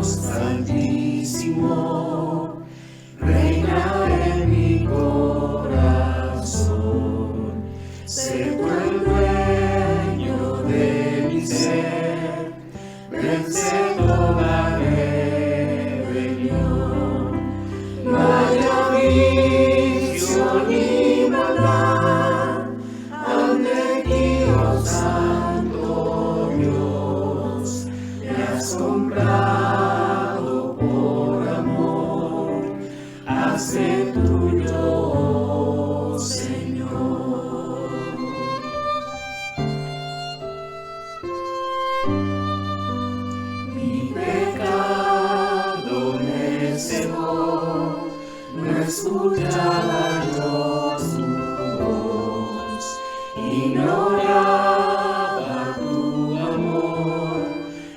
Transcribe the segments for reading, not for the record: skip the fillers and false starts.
Santísimo, reina en mi corazón. Sé tú el dueño de mi ser, vence toda rebelión. No haya vicio ni maldad ante ti, oh Santo Dios. Me has comprado por amor, hazme tuyo, Señor. Mi pecado me cegó, no escuchaba yo tu voz, ignoraba tu amor,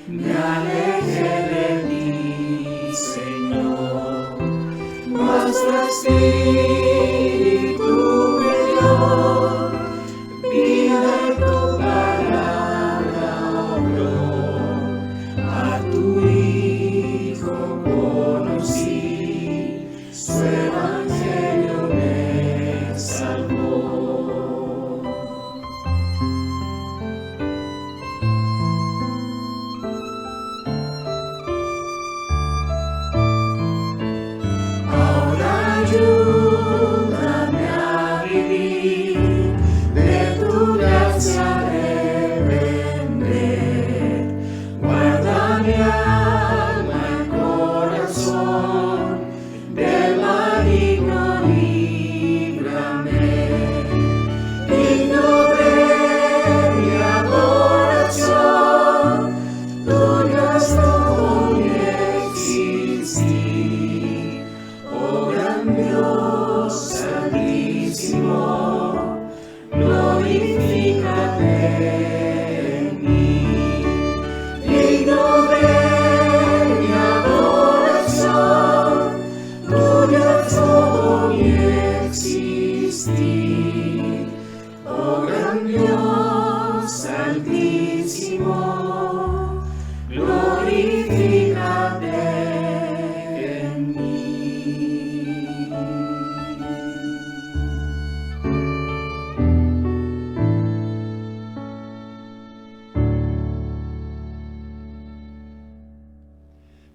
me alejé de ti, Señor. Mas tu Espíritu me dio vida y tu palabra obró. A tu Hijo conocí, su Evangelio me salvó. Ahora ayúdame a vivir, de tu gracia depender. Guarda mi alma y corazón, del maligno líbrame. Digno de mi adoración, tuyo es todo mi existir. Oh gran Dios Santísimo, glorifícate en mí. Digno de mi adoración, tuyo es todo mi existir. Oh gran Dios Santísimo, glorifícate en mí.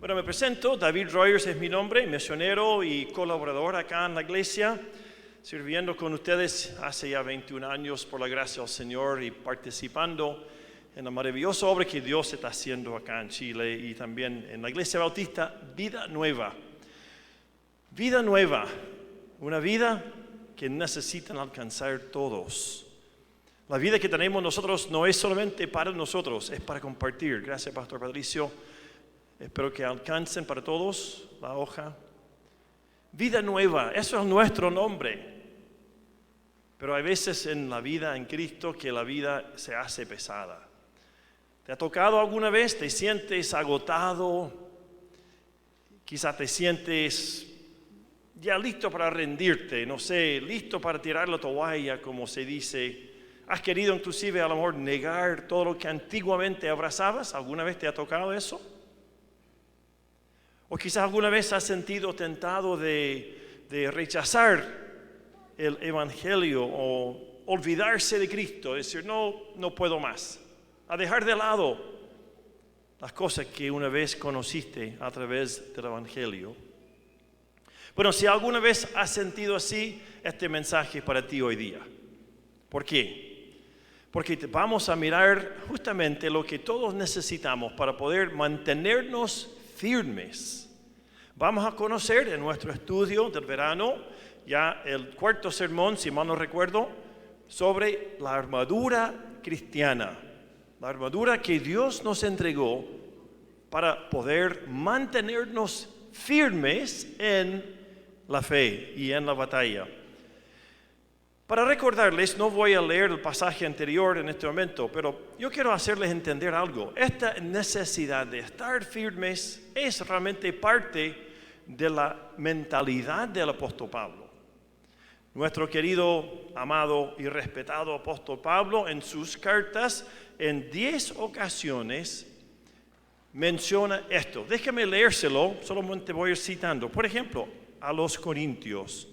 Bueno, me presento, David Rogers es mi nombre, misionero y colaborador acá en la iglesia, sirviendo con ustedes hace ya 21 años por la gracia del Señor y participando en la maravillosa obra que Dios está haciendo acá en Chile y también en la Iglesia Bautista Vida Nueva. Vida nueva, una vida que necesitan alcanzar todos. La vida que tenemos nosotros no es solamente para nosotros, es para compartir. Gracias, Pastor Patricio. Espero que alcancen para todos la hoja. Vida nueva, eso es nuestro nombre. Pero hay veces en la vida en Cristo que la vida se hace pesada. ¿Te ha tocado alguna vez? ¿Te sientes agotado? Quizás te sientes ya listo para rendirte, no sé, listo para tirar la toalla, como se dice. ¿Has querido inclusive a lo mejor negar todo lo que antiguamente abrazabas? ¿Alguna vez te ha tocado eso? O quizás alguna vez has sentido tentado de rechazar el Evangelio o olvidarse de Cristo, decir, no puedo más. A dejar de lado las cosas que una vez conociste a través del Evangelio. Bueno, si alguna vez has sentido así, este mensaje es para ti hoy día. ¿Por qué? Porque vamos a mirar justamente lo que todos necesitamos para poder mantenernos firmes. Vamos a conocer en nuestro estudio del verano, ya el cuarto sermón, si mal no recuerdo, sobre la armadura cristiana. La armadura que Dios nos entregó para poder mantenernos firmes en la fe y en la batalla. Para recordarles, no voy a leer el pasaje anterior en este momento, pero yo quiero hacerles entender algo. Esta necesidad de estar firmes es realmente parte de la mentalidad del apóstol Pablo. Nuestro querido, amado y respetado apóstol Pablo, en sus cartas, en 10 ocasiones, menciona esto. Déjame leérselo, solamente voy a ir citando. Por ejemplo, a los Corintios: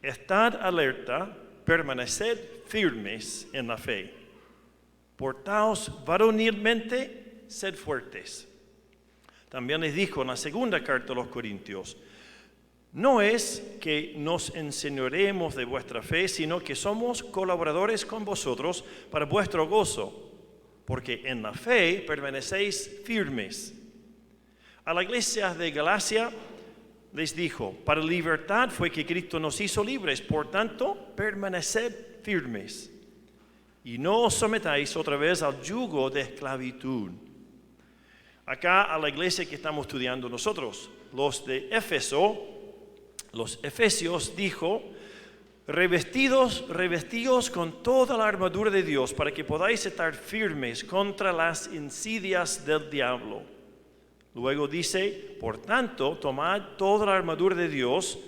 estad alerta, permaneced firmes en la fe. Portaos varonilmente, sed fuertes. También les dijo en la segunda carta a los Corintios: no es que nos enseñoremos de vuestra fe, sino que somos colaboradores con vosotros para vuestro gozo, porque en la fe permanecéis firmes. A la iglesia de Galacia les dijo: para libertad fue que Cristo nos hizo libres, por tanto, permaneced firmes. Y no os sometáis otra vez al yugo de esclavitud. Acá a la iglesia que estamos estudiando nosotros, los de Éfeso, los efesios, dijo: revestidos con toda la armadura de Dios para que podáis estar firmes contra las insidias del diablo. Luego dice: por tanto, tomad toda la armadura de Dios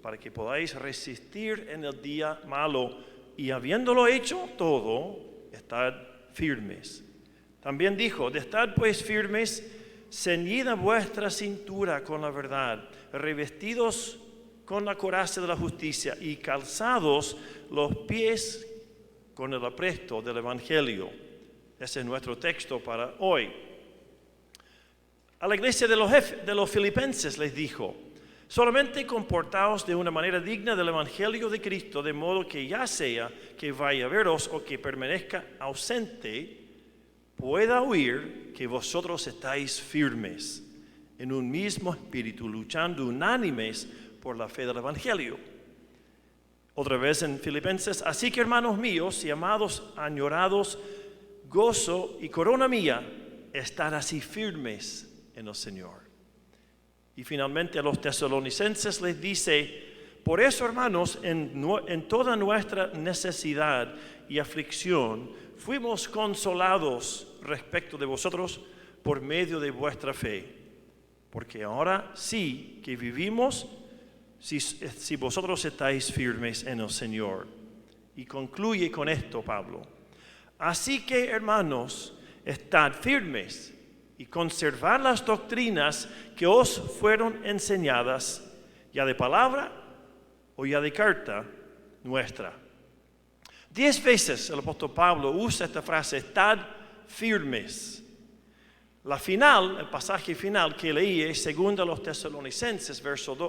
para que podáis resistir en el día malo, y habiéndolo hecho todo, estad firmes. También dijo: estad pues firmes, ceñida vuestra cintura con la verdad, revestidos con la coraza de la justicia y calzados los pies con el apresto del Evangelio. Ese es nuestro texto para hoy. A la iglesia de los filipenses les dijo: solamente comportaos de una manera digna del Evangelio de Cristo, de modo que ya sea que vaya a veros o que permanezca ausente, pueda oír que vosotros estáis firmes en un mismo espíritu, luchando unánimes por la fe del Evangelio. Otra vez en Filipenses: así que, hermanos míos y amados, añorados, gozo y corona mía, estar así firmes en el Señor. Y finalmente a los tesalonicenses les dice: por eso, hermanos, en toda nuestra necesidad y aflicción fuimos consolados respecto de vosotros por medio de vuestra fe, porque ahora sí que vivimos si vosotros estáis firmes en el Señor. Y concluye con esto Pablo: así que, hermanos, estad firmes y conservad las doctrinas que os fueron enseñadas, ya de palabra o ya de carta nuestra. 10 veces el apóstol Pablo usa esta frase: estad firmes. El pasaje final que leí es 2 Tesalonicenses,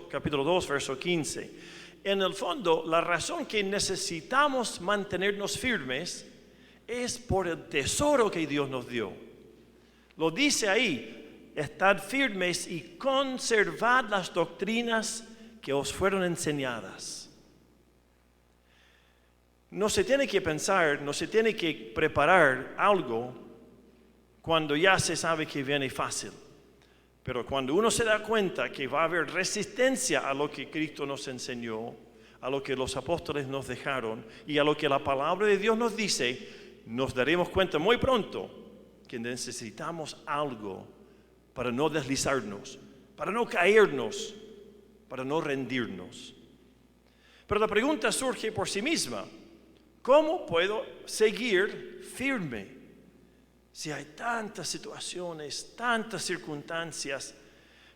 capítulo 2, verso 15. En el fondo, la razón que necesitamos mantenernos firmes es por el tesoro que Dios nos dio. Lo dice ahí: estad firmes y conservad las doctrinas que os fueron enseñadas. No se tiene que pensar, no se tiene que preparar algo cuando ya se sabe que viene fácil. Pero cuando uno se da cuenta que va a haber resistencia a lo que Cristo nos enseñó, a lo que los apóstoles nos dejaron y a lo que la palabra de Dios nos dice, nos daremos cuenta muy pronto que necesitamos algo para no deslizarnos, para no caernos, para no rendirnos. Pero la pregunta surge por sí misma: ¿cómo puedo seguir firme si hay tantas situaciones, tantas circunstancias,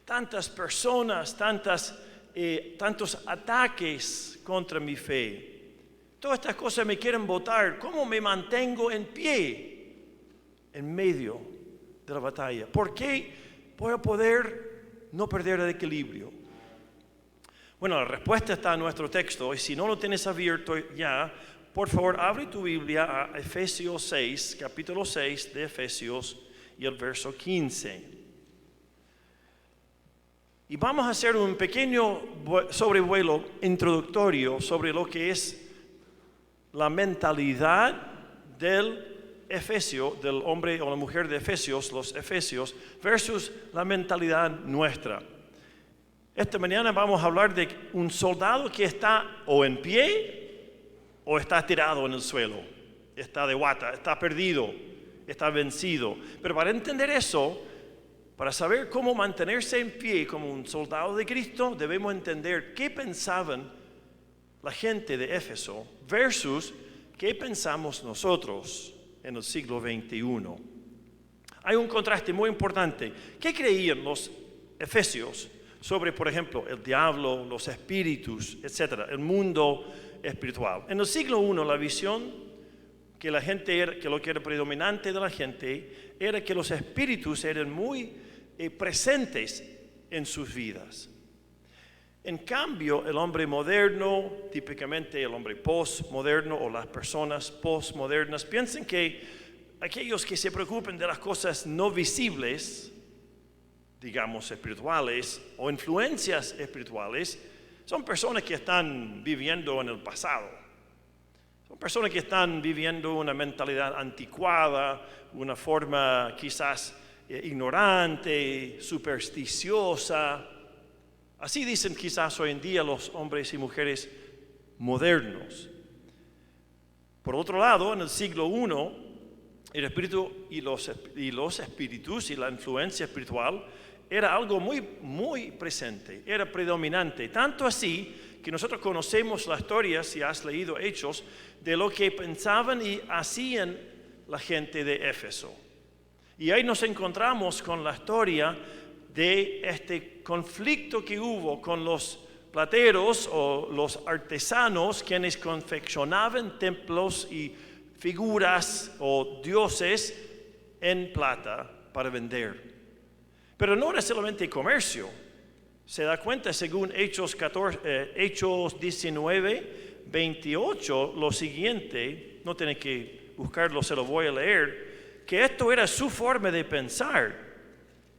tantas personas, tantos ataques contra mi fe? Todas estas cosas me quieren botar. ¿Cómo me mantengo en pie en medio de la batalla? ¿Por qué voy a poder no perder el equilibrio? Bueno, la respuesta está en nuestro texto, y si no lo tienes abierto ya, por favor, abre tu Biblia a Efesios 6, capítulo 6 de Efesios, y el verso 15. Y vamos a hacer un pequeño sobrevuelo introductorio sobre lo que es la mentalidad del Efesio, del hombre o la mujer de Efesios, los Efesios, versus la mentalidad nuestra. Esta mañana vamos a hablar de un soldado que está o en pie o está tirado en el suelo, está de guata, está perdido, está vencido. Pero para entender eso, para saber cómo mantenerse en pie como un soldado de Cristo, debemos entender qué pensaban la gente de Éfeso versus qué pensamos nosotros en el siglo XXI. Hay un contraste muy importante. ¿Qué creían los efesios sobre, por ejemplo, el diablo, los espíritus, etcétera, el mundo espiritual? En el siglo I, la visión que la gente era, que lo que era predominante de la gente, era que los espíritus eran muy presentes en sus vidas. En cambio, el hombre moderno, típicamente el hombre postmoderno o las personas postmodernas, piensan que aquellos que se preocupen de las cosas no visibles, digamos espirituales o influencias espirituales, son personas que están viviendo en el pasado. Son personas que están viviendo una mentalidad anticuada, una forma quizás ignorante, supersticiosa. Así dicen quizás hoy en día los hombres y mujeres modernos. Por otro lado, en el siglo I, el espíritu y los espíritus y la influencia espiritual era algo muy presente, era predominante. Tanto así que nosotros conocemos la historia, si has leído Hechos, de lo que pensaban y hacían la gente de Éfeso. Y ahí nos encontramos con la historia de este conflicto que hubo con los plateros o los artesanos quienes confeccionaban templos y figuras o dioses en plata para vender. Pero no era solamente comercio. Se da cuenta según Hechos 19, 28, lo siguiente, no tienen que buscarlo, se lo voy a leer, que esto era su forma de pensar.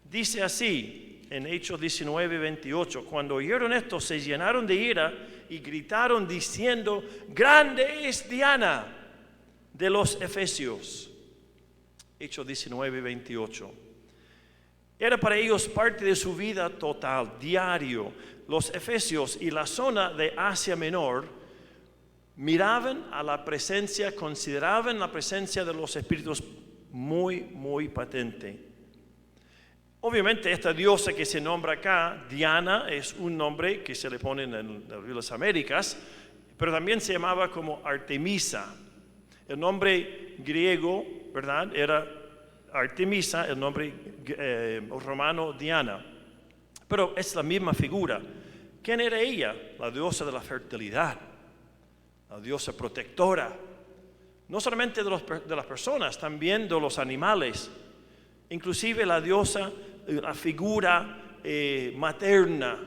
Dice así en Hechos 19, 28, cuando oyeron esto se llenaron de ira y gritaron diciendo, grande es Diana de los Efesios. Hechos 19, 28. Era para ellos parte de su vida total, diario. Los Efesios y la zona de Asia Menor miraban a la presencia, consideraban la presencia de los espíritus muy patente. Obviamente esta diosa que se nombra acá, Diana, es un nombre que se le pone en las Américas, pero también se llamaba como Artemisa. El nombre griego, ¿verdad?, era Artemisa, el nombre romano Diana. Pero es la misma figura. ¿Quién era ella? La diosa de la fertilidad, la diosa protectora. No solamente de las personas, también de los animales. Inclusive la diosa, la figura materna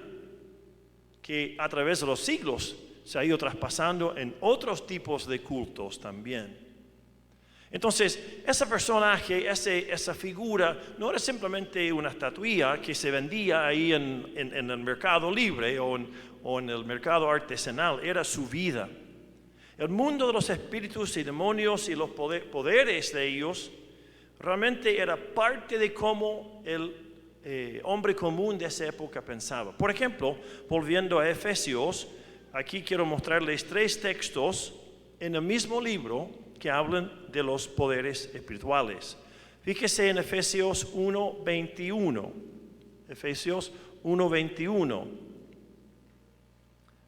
que a través de los siglos se ha ido traspasando en otros tipos de cultos también. Entonces, ese personaje, esa figura, no era simplemente una estatuilla que se vendía ahí en el mercado libre o en el mercado artesanal, era su vida. El mundo de los espíritus y demonios y los poderes de ellos realmente era parte de cómo el hombre común de esa época pensaba. Por ejemplo, volviendo a Efesios, aquí quiero mostrarles 3 textos en el mismo libro que hablan de los poderes espirituales. Fíjese en Efesios 1:21. Efesios 1:21.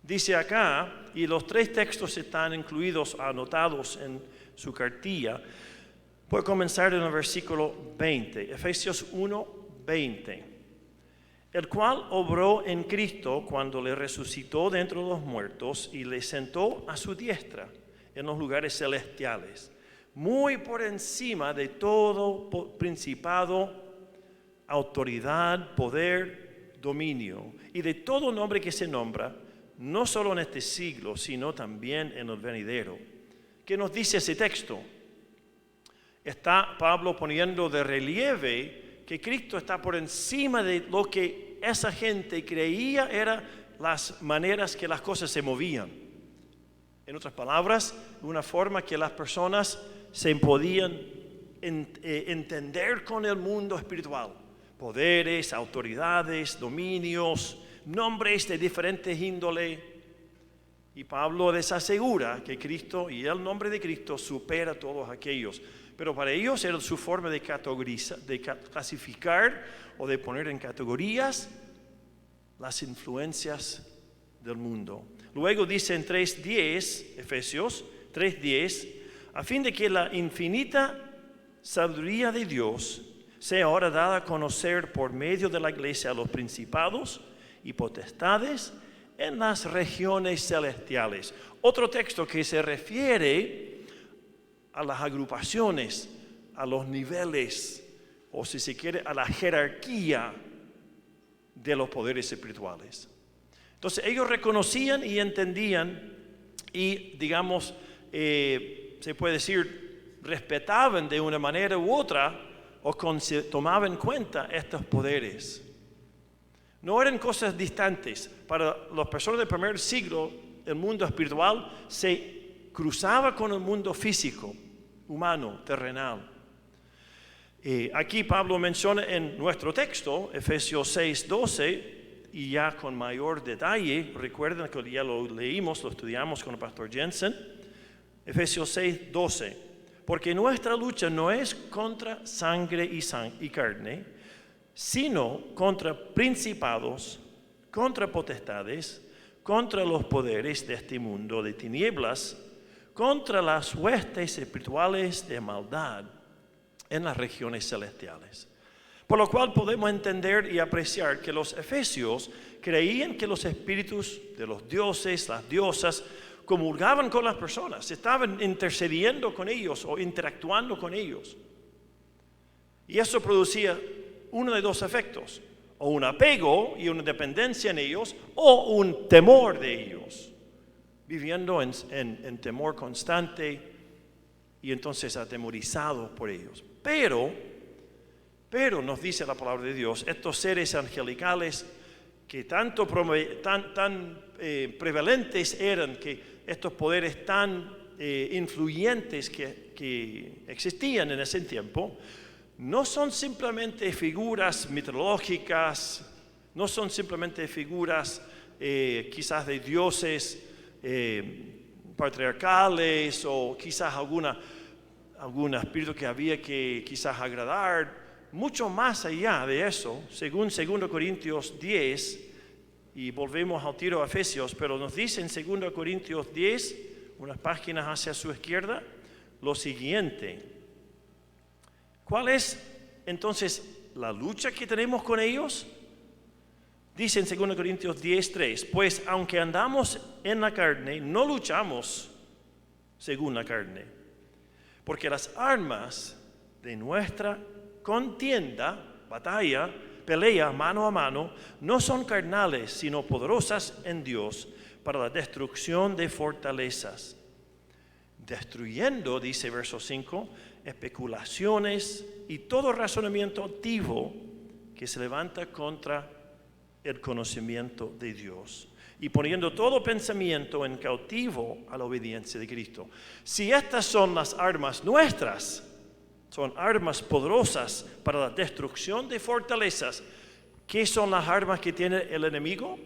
Dice acá, y los 3 textos están incluidos, anotados en su cartilla. Voy a comenzar en el versículo 20. Efesios 1:20. El cual obró en Cristo cuando le resucitó de entre los muertos y le sentó a su diestra en los lugares celestiales, muy por encima de todo principado, autoridad, poder, dominio, y de todo nombre que se nombra, no solo en este siglo, sino también en el venidero. ¿Qué nos dice ese texto? Está Pablo poniendo de relieve que Cristo está por encima de lo que esa gente creía eran las maneras que las cosas se movían. En otras palabras, una forma que las personas se podían entender con el mundo espiritual. Poderes, autoridades, dominios, nombres de diferentes índole. Y Pablo les asegura que Cristo y el nombre de Cristo supera a todos aquellos. Pero para ellos era su forma de clasificar o de poner en categorías las influencias del mundo. Luego dice en 3:10, Efesios 3:10, a fin de que la infinita sabiduría de Dios sea ahora dada a conocer por medio de la iglesia a los principados y potestades en las regiones celestiales. Otro texto que se refiere a las agrupaciones, a los niveles, o si se quiere, a la jerarquía de los poderes espirituales. Entonces ellos reconocían y entendían y, digamos, se puede decir, respetaban de una manera u otra o tomaban en cuenta estos poderes. No eran cosas distantes. Para las personas del primer siglo, el mundo espiritual se cruzaba con el mundo físico, humano, terrenal. Aquí Pablo menciona en nuestro texto, Efesios 6:12, y ya con mayor detalle, recuerden que ya lo leímos, lo estudiamos con el pastor Jensen, Efesios 6:12, porque nuestra lucha no es contra sangre y carne, sino contra principados, contra potestades, contra los poderes de este mundo de tinieblas, contra las huestes espirituales de maldad en las regiones celestiales. Por lo cual podemos entender y apreciar que los efesios creían que los espíritus de los dioses, las diosas, comulgaban con las personas, estaban intercediendo con ellos o interactuando con ellos. Y eso producía uno de dos efectos, o un apego y una dependencia en ellos, o un temor de ellos, viviendo en temor constante y entonces atemorizados por ellos. Pero nos dice la palabra de Dios, estos seres angelicales que tan prevalentes eran, que estos poderes tan influyentes que existían en ese tiempo, no son simplemente figuras mitológicas, no son simplemente figuras quizás de dioses patriarcales o quizás algún espíritu que había que quizás agradar. Mucho más allá de eso, según 2 Corintios 10, y volvemos al tiro a Efesios, pero nos dice en 2 Corintios 10, unas páginas hacia su izquierda, lo siguiente. ¿Cuál es entonces la lucha que tenemos con ellos? Dice en 2 Corintios 10:3, pues aunque andamos en la carne, no luchamos según la carne, porque las armas de nuestra contienda, batalla, pelea mano a mano, no son carnales, sino poderosas en Dios para la destrucción de fortalezas. Destruyendo, dice verso 5, especulaciones y todo razonamiento altivo que se levanta contra el conocimiento de Dios, y poniendo todo pensamiento en cautivo a la obediencia de Cristo. Si estas son las armas nuestras, son armas poderosas para la destrucción de fortalezas, ¿qué son las armas que tiene el enemigo?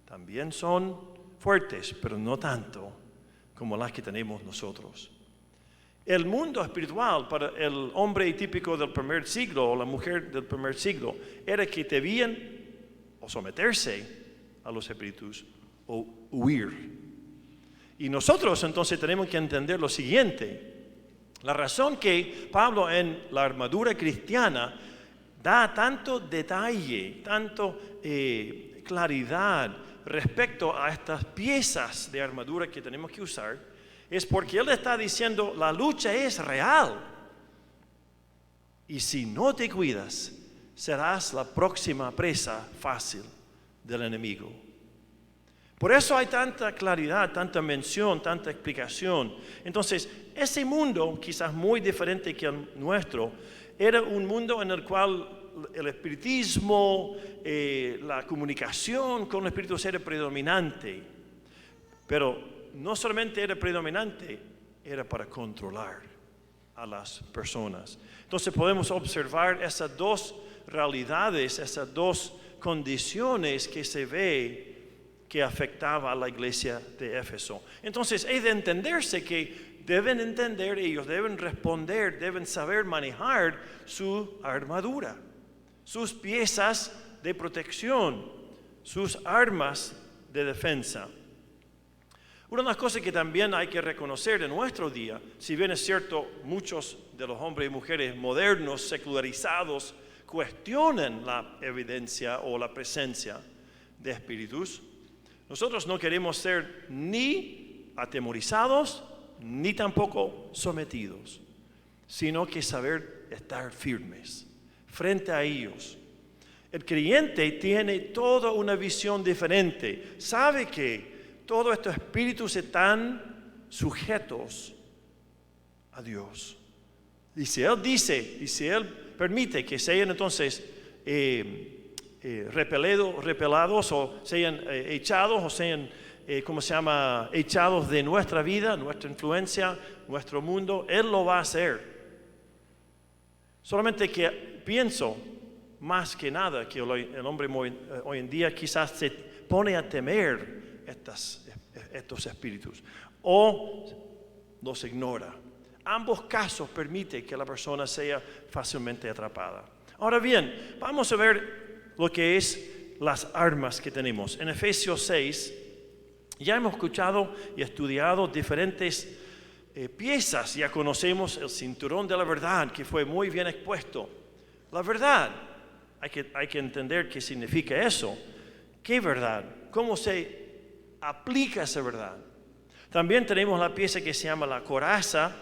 También son fuertes, pero no tanto como las que tenemos nosotros. El mundo espiritual para el hombre típico del primer siglo o la mujer del primer siglo era que debían o someterse a los espíritus o huir. Y nosotros entonces tenemos que entender lo siguiente. La razón que Pablo en la armadura cristiana da tanto detalle, tanto claridad respecto a estas piezas de armadura que tenemos que usar, es porque él está diciendo la lucha es real. Y si no te cuidas, serás la próxima presa fácil del enemigo. Por eso hay tanta claridad, tanta mención, tanta explicación. Entonces, ese mundo, quizás muy diferente que el nuestro, era un mundo en el cual el espiritismo, la comunicación con los espíritus era predominante. Pero no solamente era predominante, era para controlar a las personas. Entonces podemos observar esas dos realidades, esas dos condiciones que se ve que afectaba a la iglesia de Éfeso. Entonces, es de entenderse que deben entender ellos, deben responder, deben saber manejar su armadura, sus piezas de protección, sus armas de defensa. Una de las cosas que también hay que reconocer en nuestro día, si bien es cierto, muchos de los hombres y mujeres modernos, secularizados, cuestionan la evidencia o la presencia de espíritus, nosotros no queremos ser ni atemorizados, ni tampoco sometidos, sino que saber estar firmes frente a ellos. El creyente tiene toda una visión diferente, sabe que todos estos espíritus están sujetos a Dios. Y si Él permite que sean entonces repelados o sean echados o sean, echados de nuestra vida, nuestra influencia, nuestro mundo, Él lo va a hacer. Solamente que pienso más que nada que el hombre hoy en día quizás se pone a temer estos espíritus o los ignora. Ambos casos permiten que la persona sea fácilmente atrapada. Ahora bien, vamos a ver lo que es las armas que tenemos. En Efesios 6 ya hemos escuchado y estudiado diferentes piezas. Ya conocemos el cinturón de la verdad, que fue muy bien expuesto. La verdad, hay que entender qué significa eso. ¿Qué verdad? ¿Cómo se aplica esa verdad? También tenemos la pieza que se llama la coraza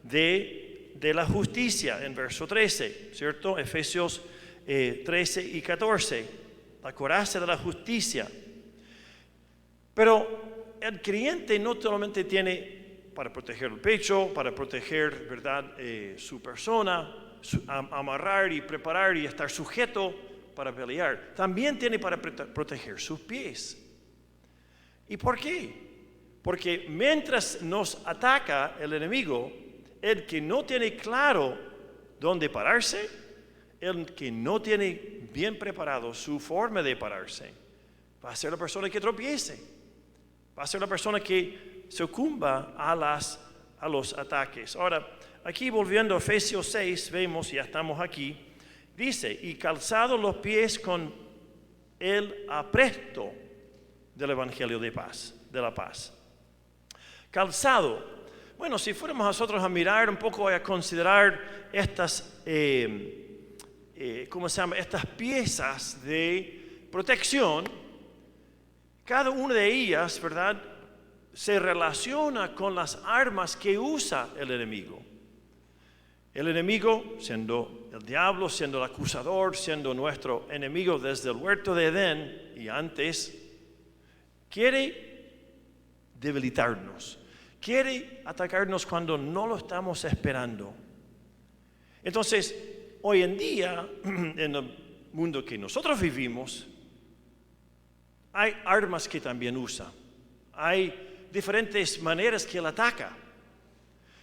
de la justicia, en verso 13, ¿cierto? Efesios 13 y 14, la coraza de la justicia. Pero el creyente no solamente tiene para proteger el pecho, para proteger, ¿verdad?, su persona, amarrar y preparar y estar sujeto para pelear. También tiene para proteger sus pies. ¿Y por qué? Porque mientras nos ataca el enemigo, el que no tiene claro dónde pararse, el que no tiene bien preparado su forma de pararse, va a ser la persona que tropiece, va a ser la persona que sucumba a los ataques. Ahora, aquí volviendo a Efesios 6, vemos, ya estamos aquí, dice, y calzados los pies con el apresto del Evangelio de la paz. Calzado. Bueno, si fuéramos nosotros a mirar un poco, a considerar estas, estas piezas de protección, cada una de ellas, ¿verdad?, se relaciona con las armas que usa el enemigo. El enemigo, siendo el diablo, siendo el acusador, siendo nuestro enemigo desde el huerto de Edén y antes, quiere debilitarnos, quiere atacarnos cuando no lo estamos esperando. Entonces, hoy en día, en el mundo que nosotros vivimos, hay armas que también usa. Hay diferentes maneras que él ataca.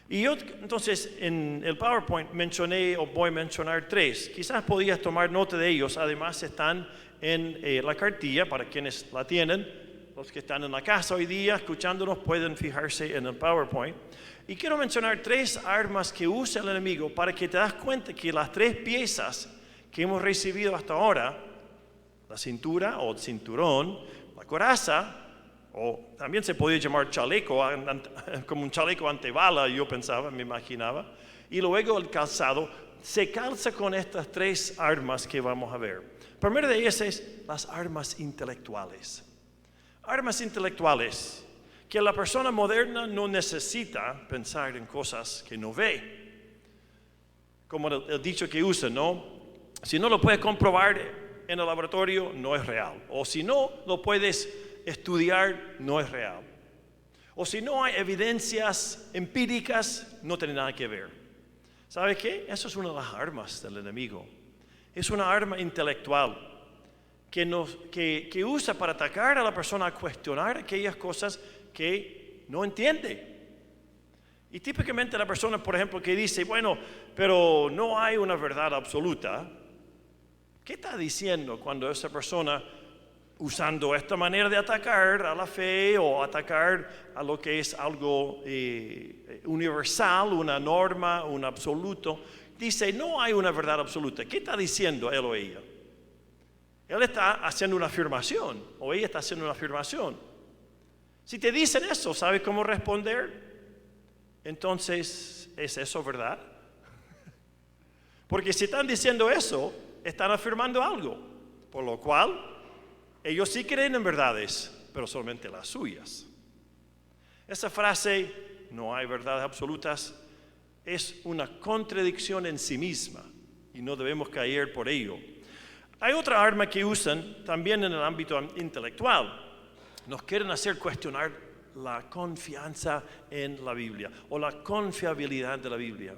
Y yo, entonces, en el PowerPoint mencioné, o voy a mencionar 3. Quizás podías tomar nota de ellos. Además, están en la cartilla para quienes la tienen. Los que están en la casa hoy día escuchándonos pueden fijarse en el PowerPoint. Y quiero mencionar 3 armas que usa el enemigo para que te das cuenta que las 3 piezas que hemos recibido hasta ahora, la cintura o el cinturón, la coraza, o también se podía llamar chaleco, como un chaleco antibala, yo pensaba, me imaginaba, y luego el calzado, se calza con estas 3 armas que vamos a ver. Primero de ellas es las armas intelectuales. Armas intelectuales, que la persona moderna no necesita pensar en cosas que no ve. Como el dicho que usa, ¿no? Si no lo puedes comprobar en el laboratorio, no es real. O si no lo puedes estudiar, no es real. O si no hay evidencias empíricas, no tiene nada que ver. ¿Sabe qué? Eso es una de las armas del enemigo. Es una arma intelectual que usa para atacar a la persona, a cuestionar aquellas cosas que no entiende. Y típicamente la persona, por ejemplo, que dice, bueno, pero no hay una verdad absoluta. ¿Qué está diciendo cuando esa persona, usando esta manera de atacar a la fe o atacar a lo que es algo universal, una norma, un absoluto, dice, no hay una verdad absoluta? ¿Qué está diciendo él o ella? Él está haciendo una afirmación, o ella está haciendo una afirmación. Si te dicen eso, ¿sabes cómo responder? Entonces, ¿es eso verdad? Porque si están diciendo eso, están afirmando algo, por lo cual ellos sí creen en verdades, pero solamente las suyas. Esa frase, no hay verdades absolutas, es una contradicción en sí misma y no debemos caer por ello. Hay otra arma que usan también en el ámbito intelectual. Nos quieren hacer cuestionar la confianza en la Biblia o la confiabilidad de la Biblia.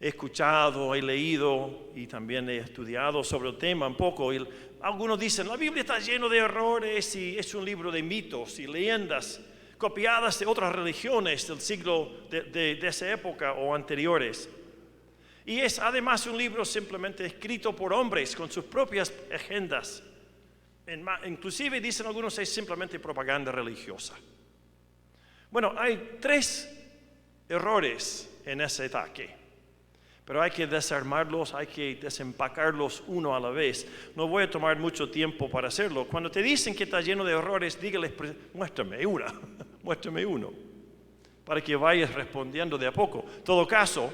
He escuchado, he leído y también he estudiado sobre el tema un poco. Y algunos dicen, la Biblia está llena de errores y es un libro de mitos y leyendas copiadas de otras religiones del siglo de esa época o anteriores. Y es además un libro simplemente escrito por hombres con sus propias agendas. Inclusive dicen algunos es simplemente propaganda religiosa. Bueno, hay 3 errores en ese ataque, pero hay que desarmarlos, hay que desempacarlos uno a la vez. No voy a tomar mucho tiempo para hacerlo. Cuando te dicen que está lleno de errores, dígales, muéstrame uno, para que vayas respondiendo de a poco. En todo caso,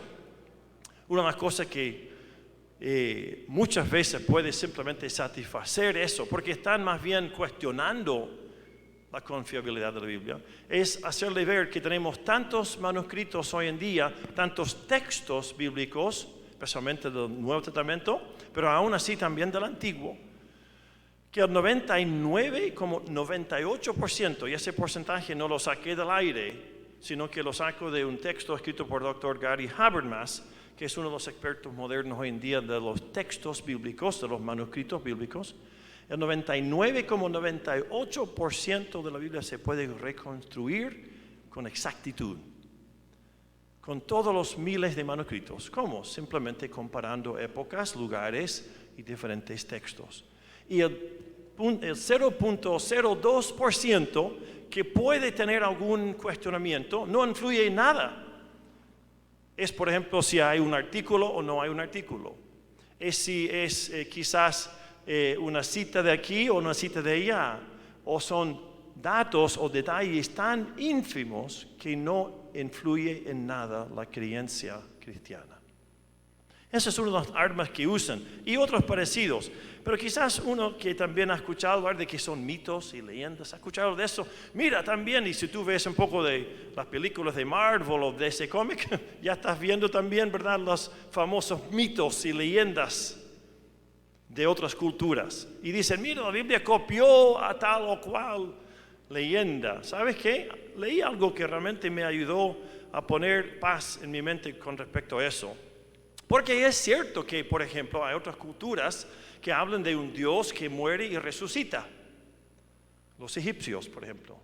una de las cosas que muchas veces puede simplemente satisfacer eso, porque están más bien cuestionando la confiabilidad de la Biblia, es hacerle ver que tenemos tantos manuscritos hoy en día, tantos textos bíblicos, especialmente del Nuevo Testamento, pero aún así también del Antiguo, que el 98%, y ese porcentaje no lo saqué del aire, sino que lo saco de un texto escrito por el Dr. Gary Habermas, que es uno de los expertos modernos hoy en día de los textos bíblicos, de los manuscritos bíblicos. El 99,98% de la Biblia se puede reconstruir con exactitud, con todos los miles de manuscritos. ¿Cómo? Simplemente comparando épocas, lugares y diferentes textos. Y el 0,02% que puede tener algún cuestionamiento no influye en nada. Es, por ejemplo, si hay un artículo o no hay un artículo. Es si es quizás una cita de aquí o una cita de allá. O son datos o detalles tan ínfimos que no influye en nada la creencia cristiana. Esa es una de las armas que usan. Y otros parecidos. Pero quizás uno que también ha escuchado hablar de que son mitos y leyendas. ¿Ha escuchado de eso? Mira también, y si tú ves un poco de las películas de Marvel o de ese cómic, ya estás viendo también, ¿verdad?, los famosos mitos y leyendas de otras culturas. Y dicen, mira, la Biblia copió a tal o cual leyenda. ¿Sabes qué? Leí algo que realmente me ayudó a poner paz en mi mente con respecto a eso. Porque es cierto que, por ejemplo, hay otras culturas que hablan de un Dios que muere y resucita. Los egipcios, por ejemplo.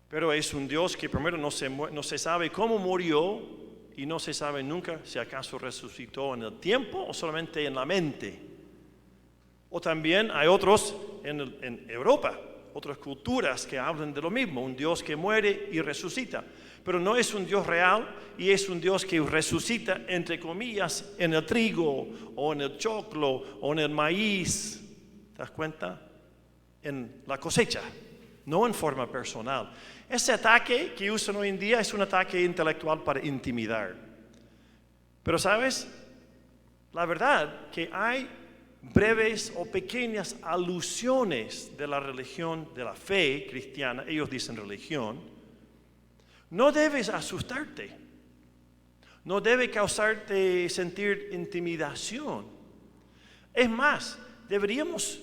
Pero es un Dios que primero no se sabe cómo murió y no se sabe nunca si acaso resucitó en el tiempo o solamente en la mente. O también hay otros en Europa, otras culturas que hablan de lo mismo, un Dios que muere y resucita. Pero no es un Dios real y es un Dios que resucita, entre comillas, en el trigo o en el choclo o en el maíz. ¿Te das cuenta? En la cosecha, no en forma personal. Ese ataque que usan hoy en día es un ataque intelectual para intimidar. Pero ¿sabes? La verdad que hay breves o pequeñas alusiones de la religión, de la fe cristiana, ellos dicen religión. No debes asustarte, no debe causarte sentir intimidación. Es más, deberíamos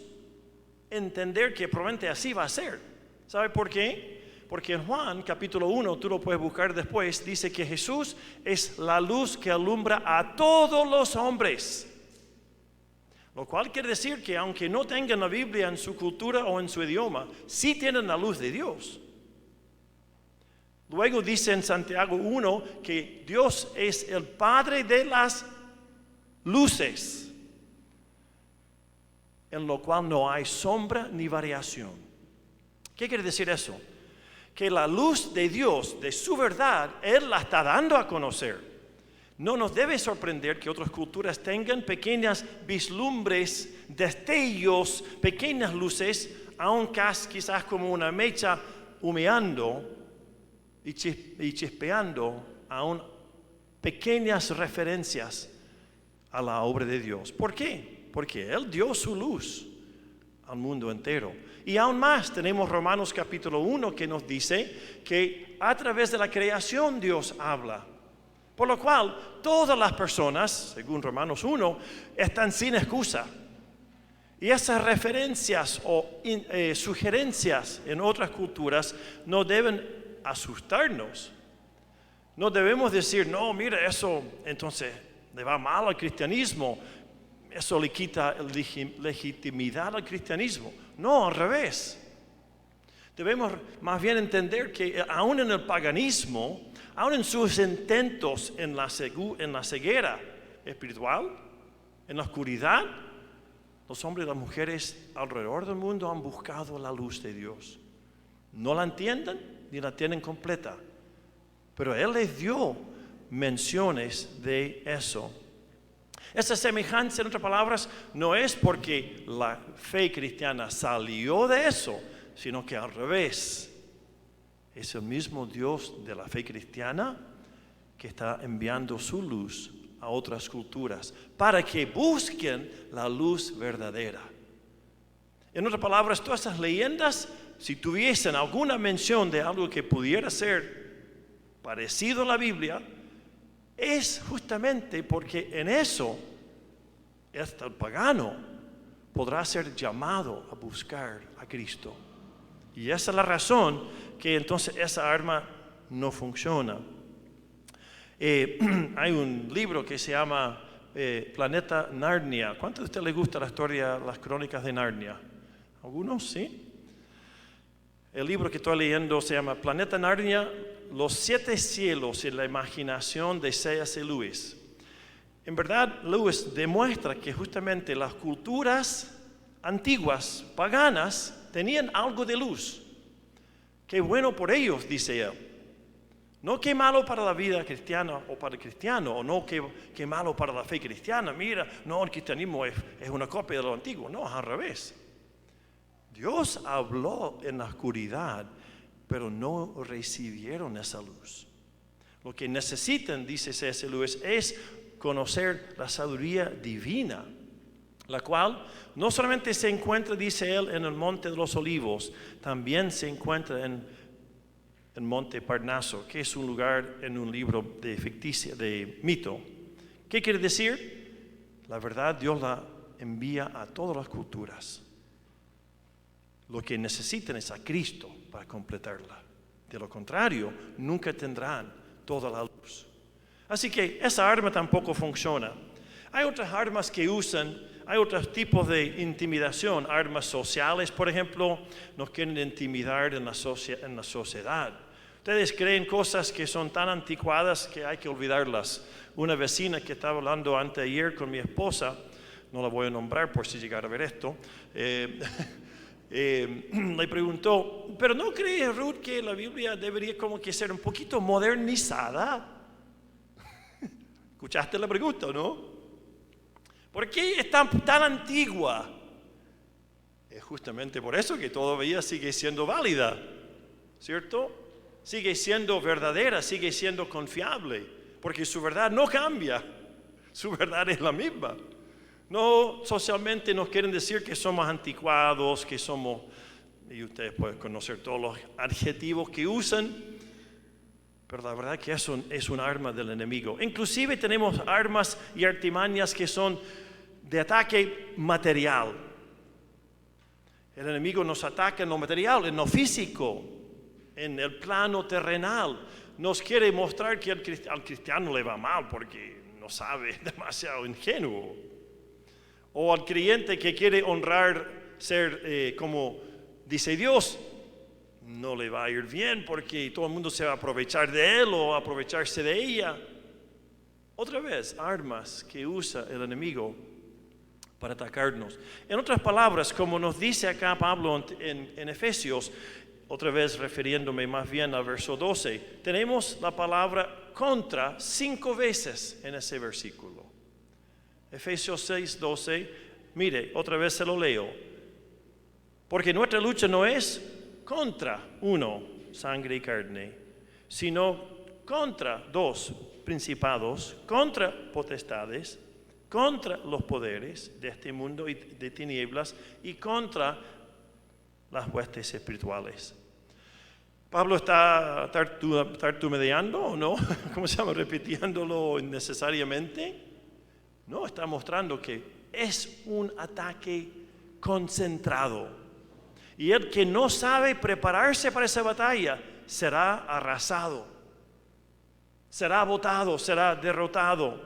entender que probablemente así va a ser. ¿Sabe por qué? Porque en Juan capítulo 1, tú lo puedes buscar después, dice que Jesús es la luz que alumbra a todos los hombres. Lo cual quiere decir que aunque no tengan la Biblia en su cultura o en su idioma, sí tienen la luz de Dios. Luego dice en Santiago 1 que Dios es el Padre de las luces, en lo cual no hay sombra ni variación. ¿Qué quiere decir eso? Que la luz de Dios, de su verdad, Él la está dando a conocer. No nos debe sorprender que otras culturas tengan pequeñas vislumbres, destellos, pequeñas luces, aún quizás como una mecha humeando y chispeando aún pequeñas referencias a la obra de Dios. ¿Por qué? Porque Él dio su luz al mundo entero. Y aún más tenemos Romanos capítulo 1 que nos dice que a través de la creación Dios habla. Por lo cual todas las personas, según Romanos 1, están sin excusa. Y esas referencias o sugerencias en otras culturas no deben asustarnos. No debemos decir, no, mira, eso entonces le va mal al cristianismo. Eso le quita legitimidad al cristianismo. No, al revés. Debemos más bien entender que aún en el paganismo, aún en sus intentos en la ceguera espiritual, en la oscuridad, los hombres y las mujeres alrededor del mundo han buscado la luz de Dios. No la entienden ni la tienen completa, pero Él les dio menciones de eso. Esa semejanza, en otras palabras, no es porque la fe cristiana salió de eso, sino que al revés. Es el mismo Dios de la fe cristiana que está enviando su luz a otras culturas para que busquen la luz verdadera. En otras palabras, todas esas leyendas, si tuviesen alguna mención de algo que pudiera ser parecido a la Biblia, es justamente porque en eso hasta el pagano podrá ser llamado a buscar a Cristo. Y esa es la razón que entonces esa arma no funciona. Hay un libro que se llama Planeta Narnia. ¿Cuántos de ustedes les gusta la historia, las crónicas de Narnia? ¿Algunos? Sí. El libro que estoy leyendo se llama Planeta Narnia, los 7 cielos en la imaginación de C.S. Lewis. En verdad, Lewis demuestra que justamente las culturas antiguas, paganas, tenían algo de luz. Qué bueno por ellos, dice él. No qué malo para la vida cristiana o para el cristiano, o no qué malo para la fe cristiana. Mira, no, el cristianismo es una copia de lo antiguo. No, es al revés. Dios habló en la oscuridad, pero no recibieron esa luz. Lo que necesitan, dice C.S. Lewis, es conocer la sabiduría divina, la cual no solamente se encuentra, dice él, en el Monte de los Olivos, también se encuentra en el Monte Parnaso, que es un lugar en un libro de ficticia, de mito. ¿Qué quiere decir? La verdad Dios la envía a todas las culturas. Lo que necesitan es a Cristo para completarla. De lo contrario, nunca tendrán toda la luz. Así que esa arma tampoco funciona. Hay otras armas que usan, hay otros tipos de intimidación, armas sociales, por ejemplo, nos quieren intimidar en la sociedad. Ustedes creen cosas que son tan anticuadas que hay que olvidarlas. Una vecina que estaba hablando anteayer con mi esposa, no la voy a nombrar por si llegara a ver esto, le preguntó, ¿pero no cree Ruth que la Biblia debería como que ser un poquito modernizada? ¿Escuchaste la pregunta o no? ¿Por qué es tan antigua? Es justamente por eso que todavía sigue siendo válida, ¿cierto? Sigue siendo verdadera, sigue siendo confiable, porque su verdad no cambia, su verdad es la misma. No, socialmente nos quieren decir que somos anticuados, que somos, y ustedes pueden conocer todos los adjetivos que usan, pero la verdad que eso es un arma del enemigo. Inclusive tenemos armas y artimañas que son de ataque material. El enemigo nos ataca en lo material, en lo físico, en el plano terrenal. Nos quiere mostrar que al cristiano le va mal porque no sabe, demasiado ingenuo. O al creyente que quiere honrar, ser como dice Dios, no le va a ir bien porque todo el mundo se va a aprovechar de él o aprovecharse de ella. Otra vez, armas que usa el enemigo para atacarnos. En otras palabras, como nos dice acá Pablo en Efesios, otra vez refiriéndome más bien al verso 12, tenemos la palabra contra 5 veces en ese versículo. Efesios 6, 12, mire, otra vez se lo leo. Porque nuestra lucha no es contra, uno, sangre y carne, sino contra, dos, principados, contra potestades, contra los poderes de este mundo y de tinieblas y contra las huestes espirituales. ¿Pablo está tartamudeando o no? ¿Cómo se llama? ¿Repitiéndolo innecesariamente? No, está mostrando que es un ataque concentrado. Y el que no sabe prepararse para esa batalla será arrasado, será botado, será derrotado.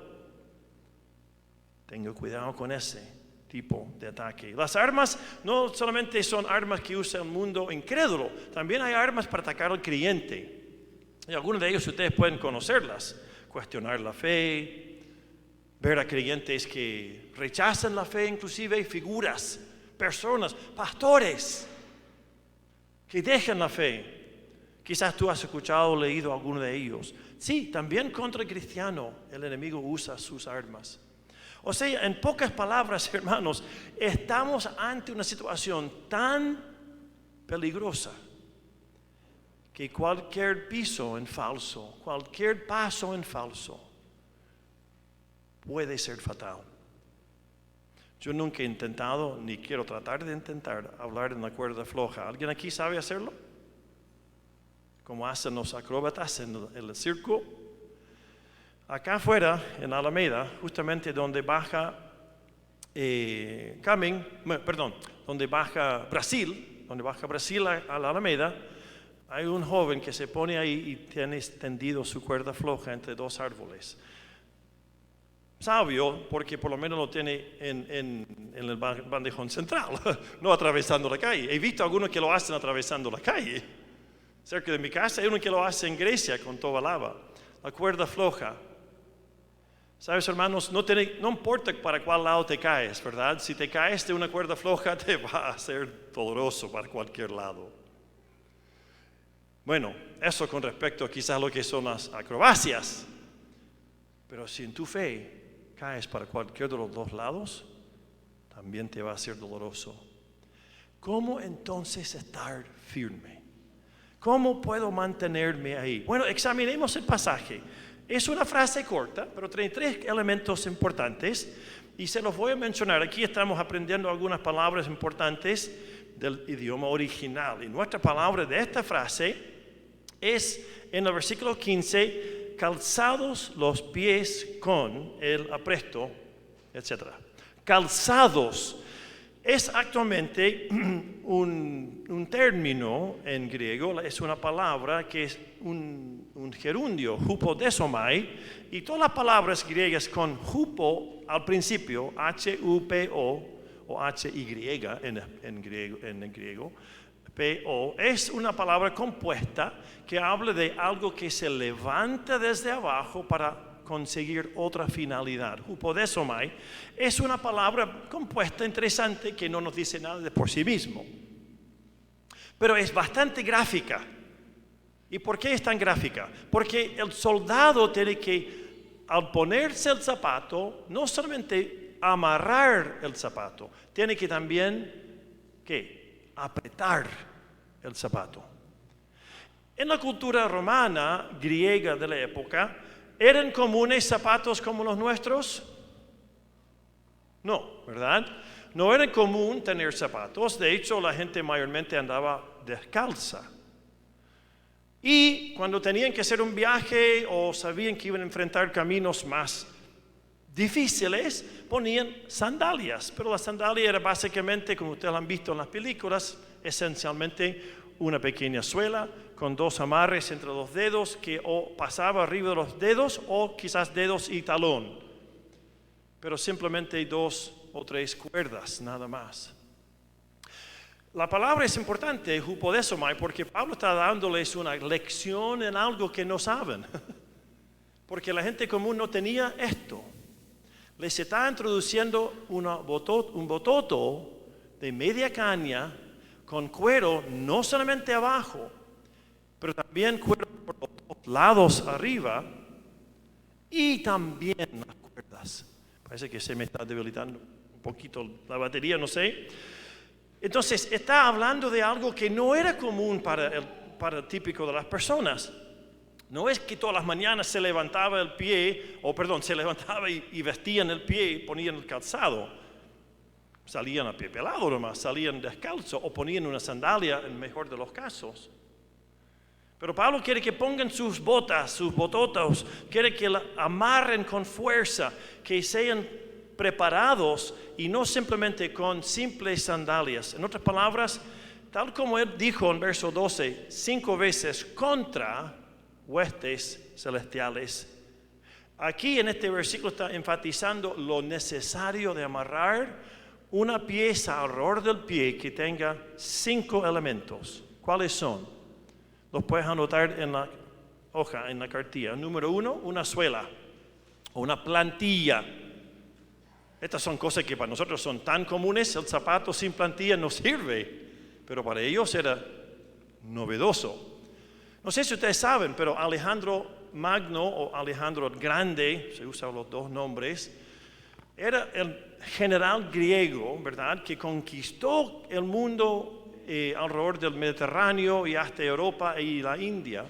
Tenga cuidado con ese tipo de ataque. Las armas no solamente son armas que usa el mundo incrédulo, también hay armas para atacar al creyente. Y algunos de ellos ustedes pueden conocerlas. Cuestionar la fe, ver a creyentes que rechazan la fe, inclusive figuras, personas, pastores que dejan la fe. Quizás tú has escuchado o leído alguno de ellos. Sí, también contra el cristiano el enemigo usa sus armas. O sea, en pocas palabras, hermanos, estamos ante una situación tan peligrosa que cualquier piso en falso, cualquier paso en falso puede ser fatal. Yo nunca he intentado, ni quiero tratar de intentar, hablar en la cuerda floja. ¿Alguien aquí sabe hacerlo? Como hacen los acróbatas en el circo. Acá afuera, en Alameda, justamente donde baja donde baja Brasil a la Alameda, hay un joven que se pone ahí y tiene extendido su cuerda floja entre dos árboles. Sabio, porque por lo menos lo tiene en el bandejón central, no atravesando la calle. He visto algunos que lo hacen atravesando la calle. Cerca de mi casa hay uno que lo hace en Grecia con toda lava. La cuerda floja. ¿Sabes, hermanos? No importa para cuál lado te caes, ¿verdad? Si te caes de una cuerda floja, te va a ser doloroso para cualquier lado. Bueno, eso con respecto a quizás lo que son las acrobacias. Pero si en tu fe caes para cualquier de los dos lados, también te va a ser doloroso. ¿Cómo entonces estar firme? ¿Cómo puedo mantenerme ahí? Bueno, examinemos el pasaje. Es una frase corta, pero tiene tres elementos importantes y se los voy a mencionar. Aquí estamos aprendiendo algunas palabras importantes del idioma original. Y nuestra palabra de esta frase es en el versículo 15, calzados los pies con el apresto, etc. Calzados es actualmente un término en griego, es una palabra que es un gerundio, hupodesomai, y todas las palabras griegas con hupo al principio, H-U-P-O o H-Y en griego, P-O, es una palabra compuesta que habla de algo que se levanta desde abajo para conseguir otra finalidad. Hupodesomai es una palabra compuesta interesante que no nos dice nada de por sí mismo, pero es bastante gráfica. ¿Y por qué es tan gráfica? Porque el soldado tiene que, al ponerse el zapato, no solamente amarrar el zapato, tiene que también, ¿qué? Apretar el zapato. En la cultura romana, griega de la época, ¿eran comunes zapatos como los nuestros? No, ¿verdad? No era común tener zapatos. De hecho, la gente mayormente andaba descalza. Y cuando tenían que hacer un viaje o sabían que iban a enfrentar caminos más difíciles, ponían sandalias. Pero la sandalia era básicamente, como ustedes lo han visto en las películas, esencialmente una pequeña suela con dos amarres entre los dedos que o pasaba arriba de los dedos o quizás dedos y talón. Pero simplemente 2 o 3 cuerdas, nada más. La palabra es importante, hupodesomai, porque Pablo está dándoles una lección en algo que no saben. Porque la gente común no tenía esto. Les está introduciendo un bototo de media caña con cuero, no solamente abajo, pero también cuero por los dos lados arriba y también las cuerdas. Parece que se me está debilitando un poquito la batería, no sé. Entonces está hablando de algo que no era común para el típico de las personas. No es que todas las mañanas se levantaba el pie, se levantaba y vestían el pie y ponían el calzado. Salían a pie pelado nomás, salían descalzos o ponían una sandalia en el mejor de los casos. Pero Pablo quiere que pongan sus botas, sus bototos, quiere que la amarren con fuerza, que sean preparados y no simplemente con simples sandalias. En otras palabras, tal como él dijo en verso 12, 5 veces contra huestes celestiales. Aquí en este versículo está enfatizando lo necesario de amarrar una pieza alrededor del pie que tenga 5 elementos. ¿Cuáles son? Los puedes anotar en la hoja, en la cartilla. Número 1, una suela o una plantilla. Estas son cosas que para nosotros son tan comunes. El zapato sin plantilla no sirve, pero para ellos era novedoso. No sé si ustedes saben, pero Alejandro Magno o Alejandro el Grande, se usan los dos nombres, era el general griego, ¿verdad?, que conquistó el mundo alrededor del Mediterráneo y hasta Europa y la India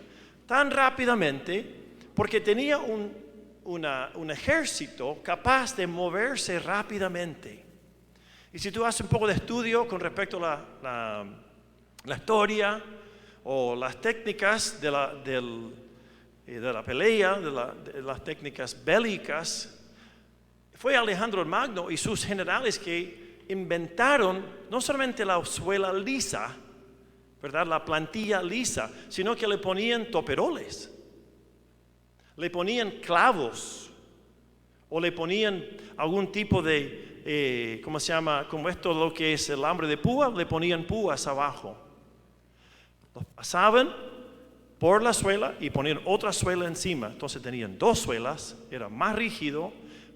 tan rápidamente porque tenía un ejército capaz de moverse rápidamente. Y si tú haces un poco de estudio con respecto a la historia o las técnicas de la pelea, de las técnicas bélicas, fue Alejandro el Magno y sus generales que inventaron no solamente la suela lisa, ¿verdad?, la plantilla lisa, sino que le ponían toperoles, le ponían clavos o le ponían algún tipo de, ¿cómo se llama? Como esto lo que es el alambre de púa, le ponían púas abajo. Los pasaban por la suela y ponían otra suela encima. Entonces tenían 2 suelas, era más rígido,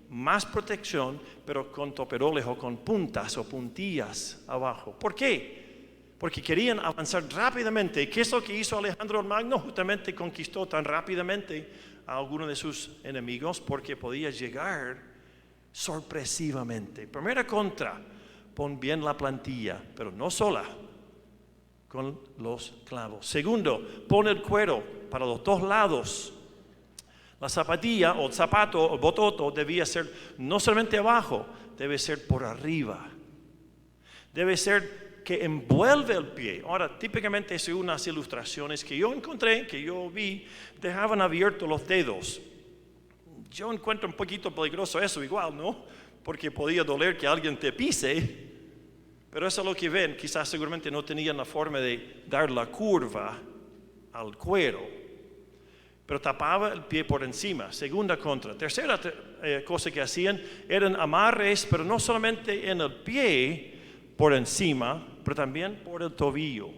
más protección, pero con toperoles o con puntas o puntillas abajo. ¿Por qué? Porque querían avanzar rápidamente. ¿Qué es lo que hizo Alejandro el Magno? Justamente conquistó tan rápidamente a alguno de sus enemigos porque podía llegar sorpresivamente. Primera contra, pon bien la plantilla, pero no sola, con los clavos. Segundo, pon el cuero para los 2 lados. La zapatilla o el zapato o bototo debía ser no solamente abajo, debe ser por arriba. Debe ser que envuelve el pie. Ahora, típicamente según unas ilustraciones que yo encontré, que yo vi, dejaban abiertos los dedos. Yo encuentro un poquito peligroso eso igual, ¿no? Porque podía doler que alguien te pise. Pero eso es lo que ven. Quizás seguramente no tenían la forma de dar la curva al cuero. Pero tapaba el pie por encima. Segunda contra. Tercera cosa que hacían eran amarres, pero no solamente en el pie por encima, pero también por el tobillo.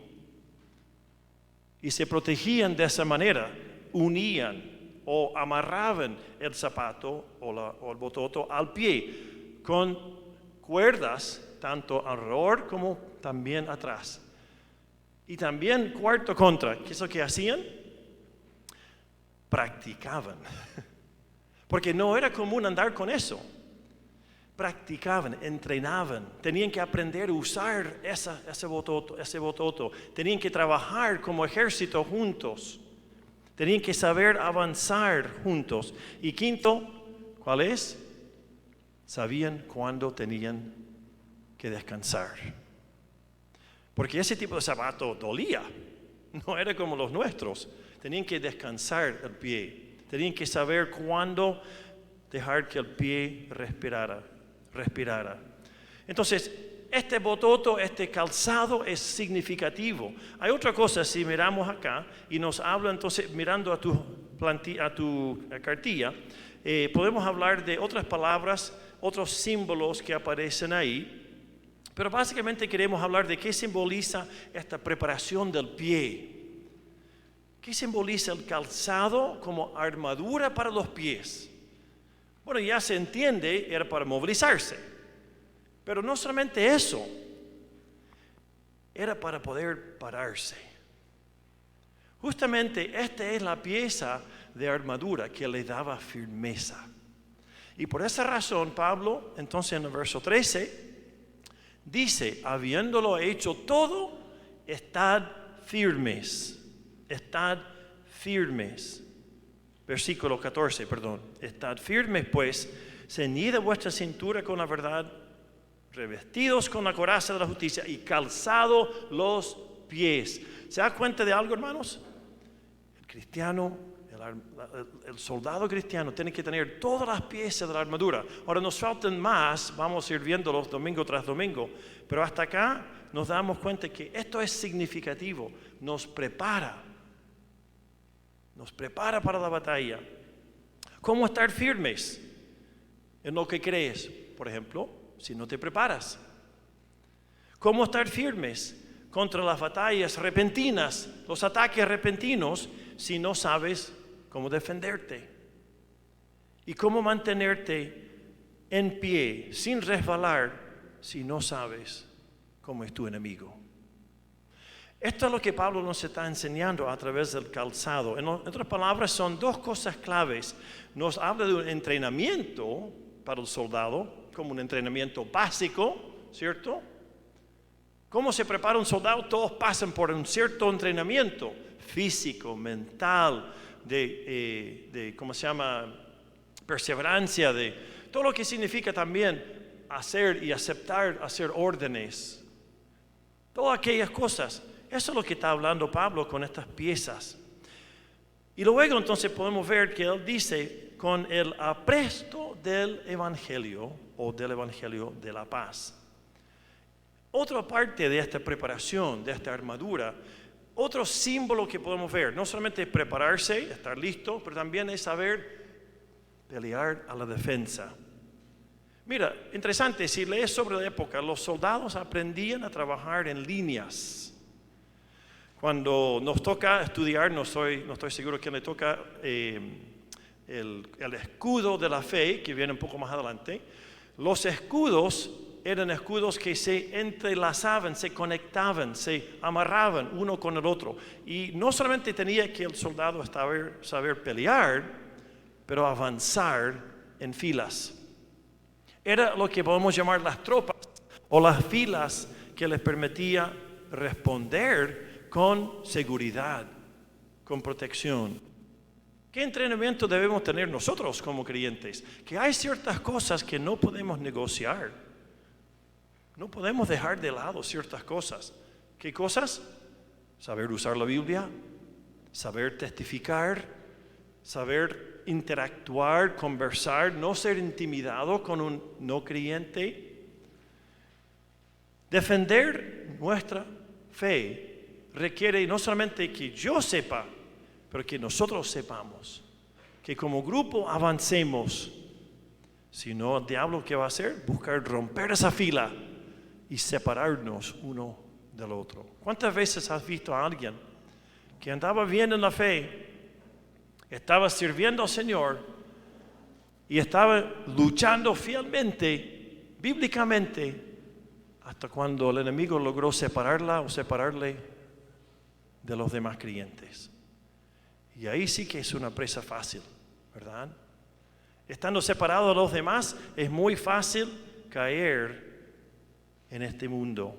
Y se protegían de esa manera. Unían o amarraban el zapato o el bototo al pie con cuerdas, tanto alrededor como también atrás. Y también cuarto contra, ¿qué es lo que hacían? Practicaban. Porque no era común andar con eso. Practicaban, entrenaban, tenían que aprender a usar ese bototo, tenían que trabajar como ejército juntos, tenían que saber avanzar juntos. Y quinto, ¿cuál es? Sabían cuándo tenían que descansar. Porque ese tipo de zapato dolía, no era como los nuestros. Tenían que descansar el pie, tenían que saber cuándo dejar que el pie respirara. Entonces, este bototo, este calzado es significativo. Hay otra cosa, si miramos acá y nos habla, entonces mirando a tu cartilla, podemos hablar de otras palabras, otros símbolos que aparecen ahí. Pero básicamente queremos hablar de qué simboliza esta preparación del pie. ¿Qué simboliza el calzado como armadura para los pies? Bueno, ya se entiende, era para movilizarse. Pero no solamente eso, era para poder pararse. Justamente esta es la pieza de armadura que le daba firmeza. Y por esa razón Pablo, entonces en el verso 13, Dice, habiéndolo hecho todo, estad firmes. Estad firmes. Versículo 14, perdón. Estad firmes, pues, ceñid vuestra cintura con la verdad, revestidos con la coraza de la justicia y calzado los pies. ¿Se da cuenta de algo, hermanos? El cristiano, el soldado cristiano tiene que tener todas las piezas de la armadura. Ahora nos faltan más, vamos a ir viéndolos domingo tras domingo, pero hasta acá nos damos cuenta que esto es significativo, nos prepara para la batalla. ¿Cómo estar firmes en lo que crees? Por ejemplo, si no te preparas. ¿Cómo estar firmes contra las batallas repentinas, los ataques repentinos, si no sabes cómo defenderte? ¿Y cómo mantenerte en pie, sin resbalar, si no sabes cómo es tu enemigo? Esto es lo que Pablo nos está enseñando a través del calzado. En otras palabras, son dos cosas claves. Nos habla de un entrenamiento para el soldado, como un entrenamiento básico, ¿cierto? ¿Cómo se prepara un soldado? Todos pasan por un cierto entrenamiento físico, mental, ¿cómo se llama? Perseverancia, de todo lo que significa también hacer y aceptar, hacer órdenes. Todas aquellas cosas. Eso es lo que está hablando Pablo con estas piezas. Y luego entonces podemos ver que él dice, con el apresto del Evangelio o del Evangelio de la paz. Otra parte de esta preparación, de esta armadura, otro símbolo que podemos ver, no solamente es prepararse, estar listo, pero también es saber pelear a la defensa. Mira, interesante, si lees sobre la época, los soldados aprendían a trabajar en líneas. Cuando nos toca estudiar, no estoy seguro quién le toca el escudo de la fe, que viene un poco más adelante. Los escudos eran escudos que se entrelazaban, se conectaban, se amarraban uno con el otro. Y no solamente tenía que el soldado saber pelear, pero avanzar en filas. Era lo que podemos llamar las tropas o las filas que les permitía responder con seguridad, con protección. ¿Qué entrenamiento debemos tener nosotros como creyentes? Que hay ciertas cosas que no podemos negociar. No podemos dejar de lado ciertas cosas. ¿Qué cosas? Saber usar la Biblia, saber testificar, saber interactuar, conversar, no ser intimidado con un no creyente. Defender nuestra fe requiere no solamente que yo sepa, pero que nosotros sepamos, que como grupo avancemos. Si no, el diablo, ¿qué va a hacer? Buscar romper esa fila y separarnos uno del otro. ¿Cuántas veces has visto a alguien que andaba bien en la fe, estaba sirviendo al Señor y estaba luchando fielmente, bíblicamente, hasta cuando el enemigo logró separarla o separarle de los demás creyentes? Y ahí sí que es una presa fácil, ¿verdad? Estando separado de los demás, es muy fácil caer en este mundo.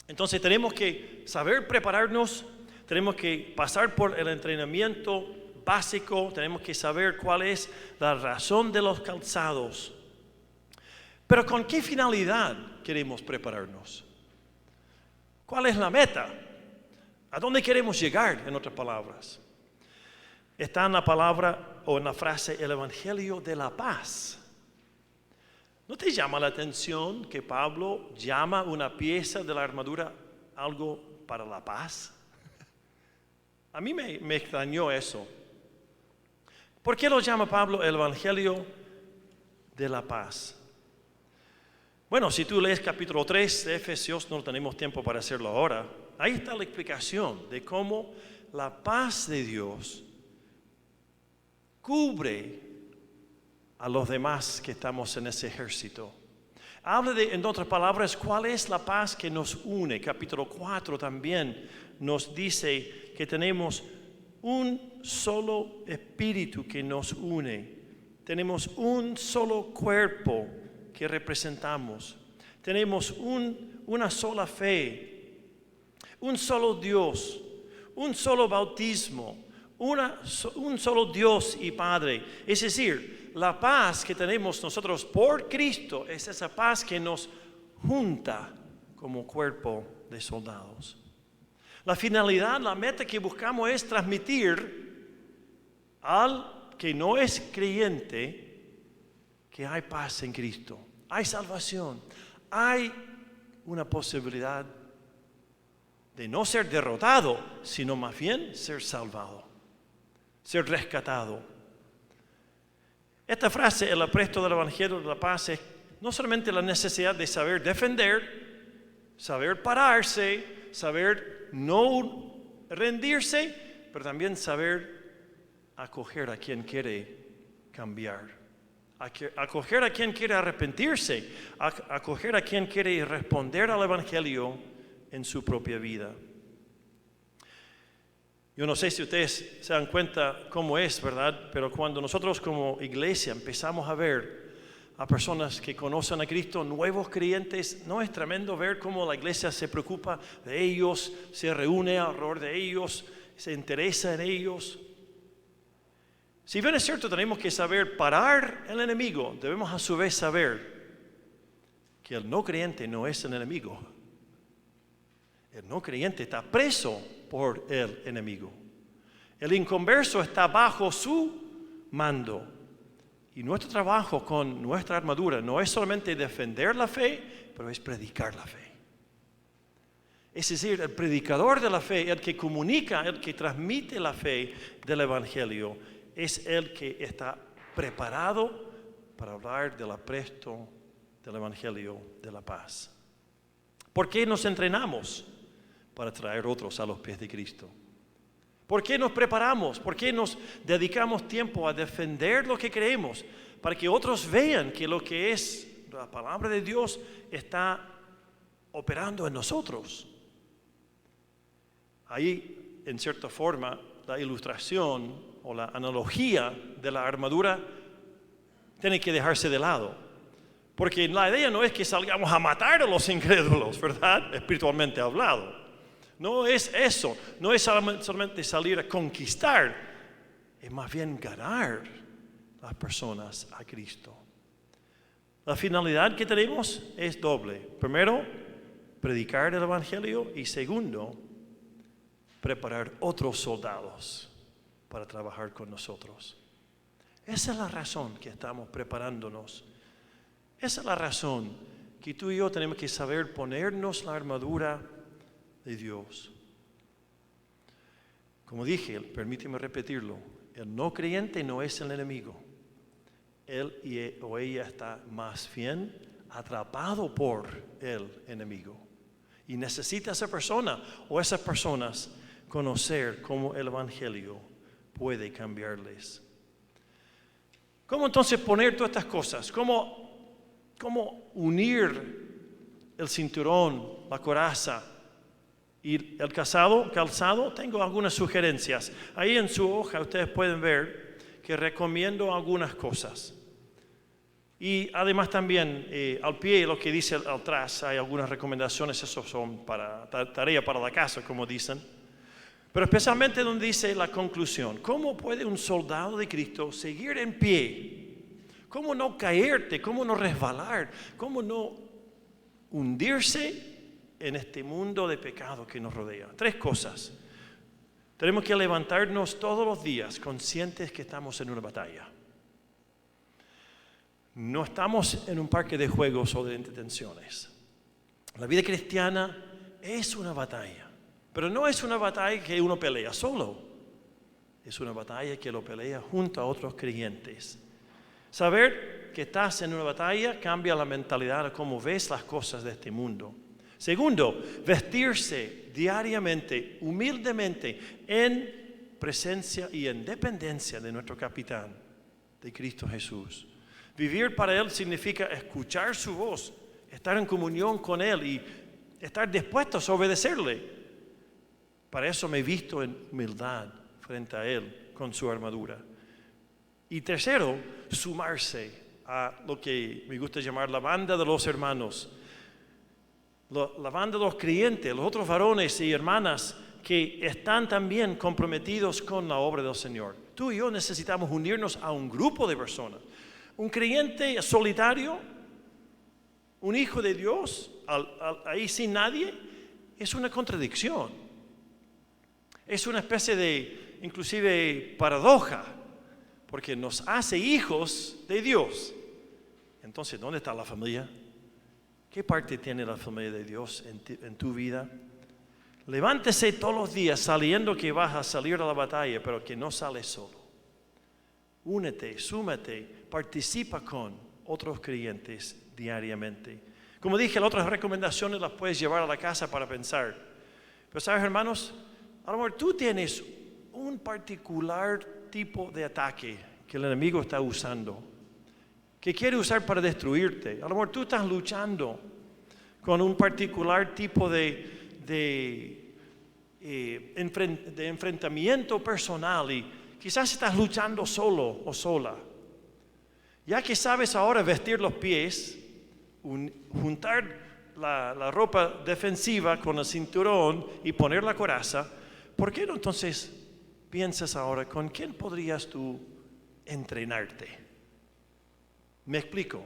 Entonces tenemos que saber prepararnos, tenemos que pasar por el entrenamiento básico, tenemos que saber cuál es la razón de los calzados. Pero ¿con qué finalidad queremos prepararnos? ¿Cuál es la meta? ¿A dónde queremos llegar, en otras palabras? Está en la palabra o en la frase el Evangelio de la paz. ¿No te llama la atención que Pablo llama una pieza de la armadura algo para la paz? A mí me extrañó eso. ¿Por qué lo llama Pablo el Evangelio de la paz? Bueno, si tú lees capítulo 3 de Efesios, no tenemos tiempo para hacerlo ahora. Ahí está la explicación de cómo la paz de Dios cubre a los demás que estamos en ese ejército. Habla en otras palabras, cuál es la paz que nos une. Capítulo 4 también nos dice que tenemos un solo espíritu que nos une. tenemos un solo cuerpo que representamos. Tenemos una sola fe, un solo Dios, un solo bautismo, un solo Dios y Padre. Es decir, la paz que tenemos nosotros por Cristo es esa paz que nos junta como cuerpo de soldados. La finalidad, la meta que buscamos es transmitir al que no es creyente que hay paz en Cristo, hay salvación, hay una posibilidad de no ser derrotado, sino más bien ser salvado, ser rescatado. Esta frase, el apresto del Evangelio de la Paz, es no solamente la necesidad de saber defender, saber pararse, saber no rendirse, pero también saber acoger a quien quiere cambiar, acoger a quien quiere arrepentirse, acoger a quien quiere responder al Evangelio en su propia vida. Yo no sé si ustedes se dan cuenta cómo es, ¿verdad? Pero cuando nosotros como iglesia empezamos a ver a personas que conocen a Cristo, nuevos creyentes, ¿no es tremendo ver cómo la iglesia se preocupa de ellos, se reúne alrededor de ellos, se interesa en ellos? Si bien es cierto, tenemos que saber parar el enemigo, debemos a su vez saber que el no creyente no es el enemigo. El no creyente está preso por el enemigo. El inconverso está bajo su mando. Y nuestro trabajo con nuestra armadura no es solamente defender la fe, pero es predicar la fe. Es decir, el predicador de la fe, el que comunica, el que transmite la fe del Evangelio, es el que está preparado para hablar del apresto del Evangelio de la paz. ¿Por qué nos entrenamos? Para traer otros a los pies de Cristo. ¿Por qué nos preparamos? ¿Por qué nos dedicamos tiempo a defender lo que creemos? Para que otros vean que lo que es la palabra de Dios está operando en nosotros. Ahí, en cierta forma, la ilustración o la analogía de la armadura tiene que dejarse de lado. Porque la idea no es que salgamos a matar a los incrédulos, ¿verdad? Espiritualmente hablado. No es eso, no es solamente salir a conquistar, es más bien ganar las personas a Cristo. La finalidad que tenemos es doble. Primero, predicar el Evangelio y segundo, preparar otros soldados para trabajar con nosotros. Esa es la razón que estamos preparándonos. Esa es la razón que tú y yo tenemos que saber ponernos la armadura de Dios. Como dije, permíteme repetirlo, el no creyente no es el enemigo. Él o ella está más bien atrapado por el enemigo. Y necesita esa persona o esas personas conocer cómo el Evangelio puede cambiarles. ¿Cómo entonces poner todas estas cosas? ¿Cómo unir el cinturón, la coraza y el calzado? Tengo algunas sugerencias. Ahí en su hoja ustedes pueden ver que recomiendo algunas cosas. Y además también al pie, lo que dice atrás, hay algunas recomendaciones, esos son para tarea para la casa, como dicen. Pero especialmente donde dice la conclusión. ¿Cómo puede un soldado de Cristo seguir en pie? ¿Cómo no caerte? ¿Cómo no resbalar? ¿Cómo no hundirse en este mundo de pecado que nos rodea? 3 cosas. Tenemos que levantarnos todos los días conscientes que estamos en una batalla. No estamos en un parque de juegos o de entretenciones. La vida cristiana es una batalla, pero no es una batalla que uno pelea solo. Es una batalla que lo pelea junto a otros creyentes. Saber que estás en una batalla cambia la mentalidad de cómo ves las cosas de este mundo. Segundo, vestirse diariamente, humildemente, en presencia y en dependencia de nuestro capitán, de Cristo Jesús. Vivir para Él significa escuchar su voz, estar en comunión con Él y estar dispuestos a obedecerle. Para eso me he visto en humildad frente a Él con su armadura. Y tercero, sumarse a lo que me gusta llamar la banda de los hermanos, la banda de los creyentes, los otros varones y hermanas que están también comprometidos con la obra del Señor. Tú y yo necesitamos unirnos a un grupo de personas. Un creyente solitario, un hijo de Dios, ahí sin nadie, es una contradicción. Es una especie de, inclusive, paradoja, porque nos hace hijos de Dios. Entonces, ¿dónde está la familia? ¿Qué parte tiene la familia de Dios en tu vida? Levántese todos los días sabiendo que vas a salir a la batalla, pero que no sales solo. Únete, súmate, participa con otros creyentes diariamente. Como dije, las otras recomendaciones las puedes llevar a la casa para pensar. Pero sabes, hermanos, a lo mejor tú tienes un particular tipo de ataque que el enemigo está usando, que quiere usar para destruirte. A lo mejor tú estás luchando con un particular tipo de enfrentamiento personal y quizás estás luchando solo o sola. Ya que sabes ahora vestir los pies, juntar la ropa defensiva con el cinturón y poner la coraza, ¿por qué no entonces piensas ahora con quién podrías tú entrenarte? Me explico.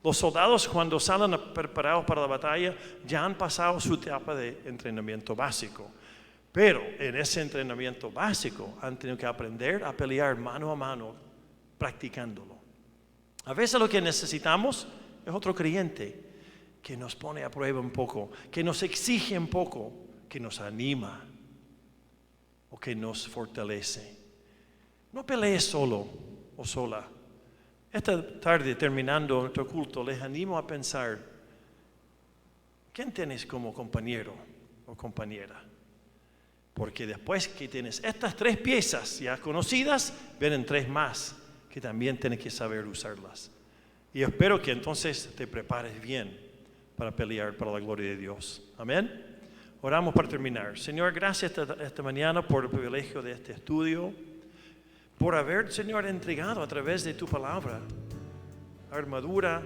Los soldados cuando salen preparados para la batalla ya han pasado su etapa de entrenamiento básico. Pero en ese entrenamiento básico han tenido que aprender a pelear mano a mano, practicándolo. A veces lo que necesitamos es otro creyente que nos pone a prueba un poco, que nos exige un poco, que nos anima o que nos fortalece. No pelees solo o sola. Esta tarde, terminando nuestro culto, les animo a pensar, ¿quién tienes como compañero o compañera? Porque después que tienes estas 3 piezas ya conocidas, vienen 3 más que también tienes que saber usarlas. Y espero que entonces te prepares bien para pelear para la gloria de Dios. Amén. Oramos para terminar. Señor, gracias esta mañana por el privilegio de este estudio, por haber, Señor, entregado a través de tu palabra armadura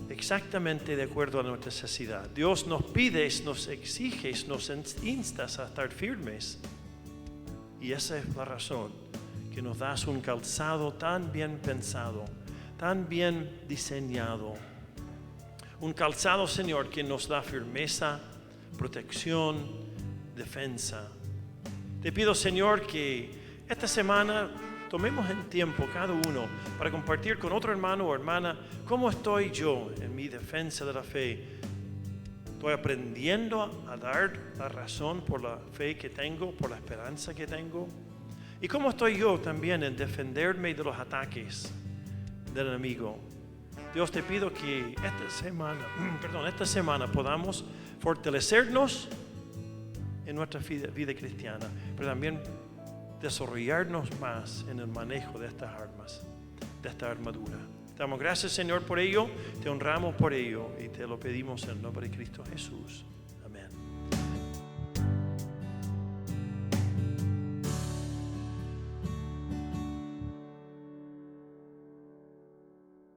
exactamente de acuerdo a nuestra necesidad. Dios, nos pides, nos exiges, nos instas a estar firmes. Y esa es la razón que nos das un calzado tan bien pensado, tan bien diseñado. Un calzado, Señor, que nos da firmeza, protección, defensa. Te pido, Señor, que esta semana tomemos el tiempo cada uno para compartir con otro hermano o hermana cómo estoy yo en mi defensa de la fe. Estoy aprendiendo a dar la razón por la fe que tengo, por la esperanza que tengo. Y cómo estoy yo también en defenderme de los ataques del enemigo. Dios, te pido que esta semana podamos fortalecernos en nuestra vida cristiana, pero también desarrollarnos más en el manejo de estas armas, de esta armadura. Te damos gracias, Señor, por ello, te honramos por ello y te lo pedimos en el nombre de Cristo Jesús.